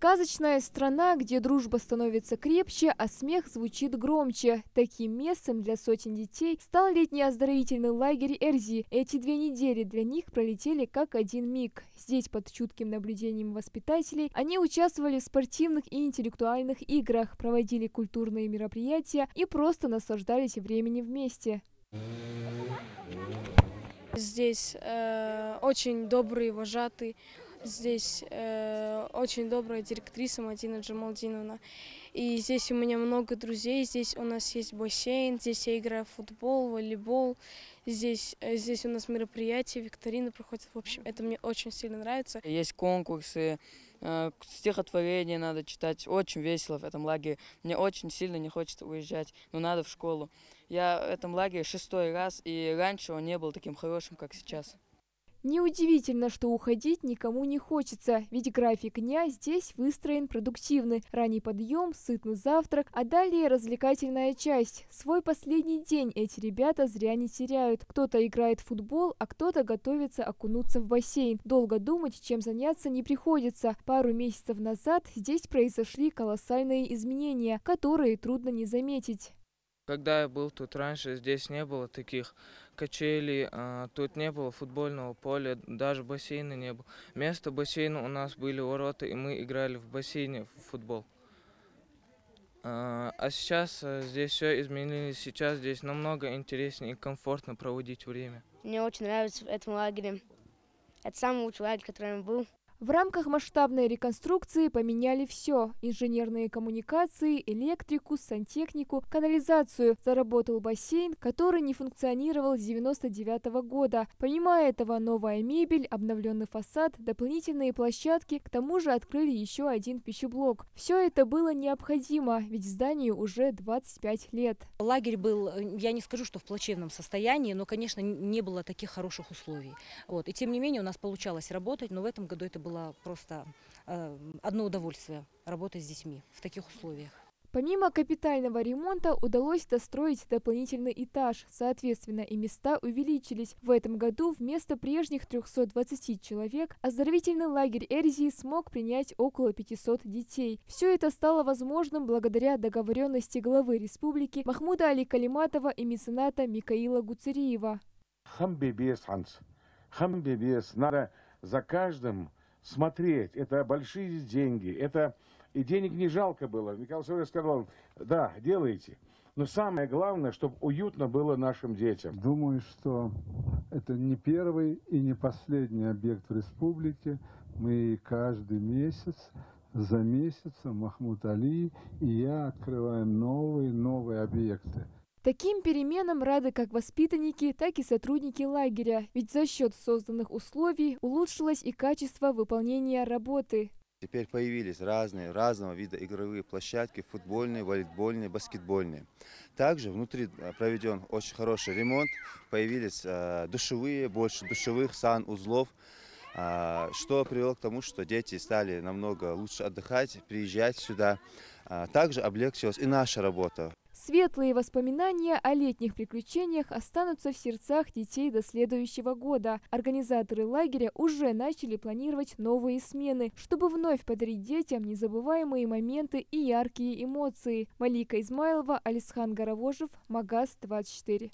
Сказочная страна, где дружба становится крепче, а смех звучит громче. Таким местом для сотен детей стал летний оздоровительный лагерь Эрзи. Эти 2 недели для них пролетели как один миг. Здесь под чутким наблюдением воспитателей они участвовали в спортивных и интеллектуальных играх, проводили культурные мероприятия и просто наслаждались временем вместе. Здесь очень добрый вожатый. Здесь очень добрая директриса Мадина Джамалдиновна. И здесь у меня много друзей. Здесь у нас есть бассейн. Здесь я играю в футбол, волейбол. Здесь у нас мероприятия, викторины проходят. В общем, это мне очень сильно нравится. Есть конкурсы, стихотворения надо читать. Очень весело в этом лагере. Мне очень сильно не хочется уезжать, но надо в школу. Я в этом лагере 6-й раз, и раньше он не был таким хорошим, как сейчас. Неудивительно, что уходить никому не хочется, ведь график дня здесь выстроен продуктивный. Ранний подъем, сытный завтрак, а далее развлекательная часть. Свой последний день эти ребята зря не теряют. Кто-то играет в футбол, а кто-то готовится окунуться в бассейн. Долго думать, чем заняться, не приходится. Пару месяцев назад здесь произошли колоссальные изменения, которые трудно не заметить. Когда я был тут раньше, здесь не было таких качелей, тут не было футбольного поля, даже бассейна не было. Вместо бассейна у нас были ворота, и мы играли в бассейне в футбол. А сейчас здесь все изменилось, сейчас здесь намного интереснее и комфортно проводить время. Мне очень нравится в этом лагере. Это самый лучший лагерь, который я был. В рамках масштабной реконструкции поменяли все – инженерные коммуникации, электрику, сантехнику, канализацию. Заработал бассейн, который не функционировал с 1999 года. Помимо этого, новая мебель, обновленный фасад, дополнительные площадки, к тому же открыли еще один пищеблок. Все это было необходимо, ведь зданию уже 25 лет. Лагерь был, я не скажу, что в плачевном состоянии, но, конечно, не было таких хороших условий. И тем не менее у нас получалось работать, но в этом году это было просто одно удовольствие работать с детьми в таких условиях. Помимо капитального ремонта удалось достроить дополнительный этаж, соответственно, и места увеличились. В этом году вместо прежних 320 человек оздоровительный лагерь Эрзи смог принять около 500 детей. Все это стало возможным благодаря договоренности главы республики Махмуда Али Калиматова и мецената Микаила Гуцериева. Надо за каждым смотреть, это большие деньги, это и денег не жалко было. Михаил Савельевич сказал, да, делайте, но самое главное, чтобы уютно было нашим детям. Думаю, что это не первый и не последний объект в республике. Мы каждый месяц, за месяцем Махмуд Али и я открываем новые объекты. Таким переменам рады как воспитанники, так и сотрудники лагеря, ведь за счет созданных условий улучшилось и качество выполнения работы. Теперь появились разного вида игровые площадки, футбольные, волейбольные, баскетбольные. Также внутри проведен очень хороший ремонт, появились душевые, больше душевых, санузлов, что привело к тому, что дети стали намного лучше отдыхать, приезжать сюда. Также облегчилась и наша работа. Светлые воспоминания о летних приключениях останутся в сердцах детей до следующего года. Организаторы лагеря уже начали планировать новые смены, чтобы вновь подарить детям незабываемые моменты и яркие эмоции. Малика Измайлова, Алисхан Гаравожев, Магаз 24.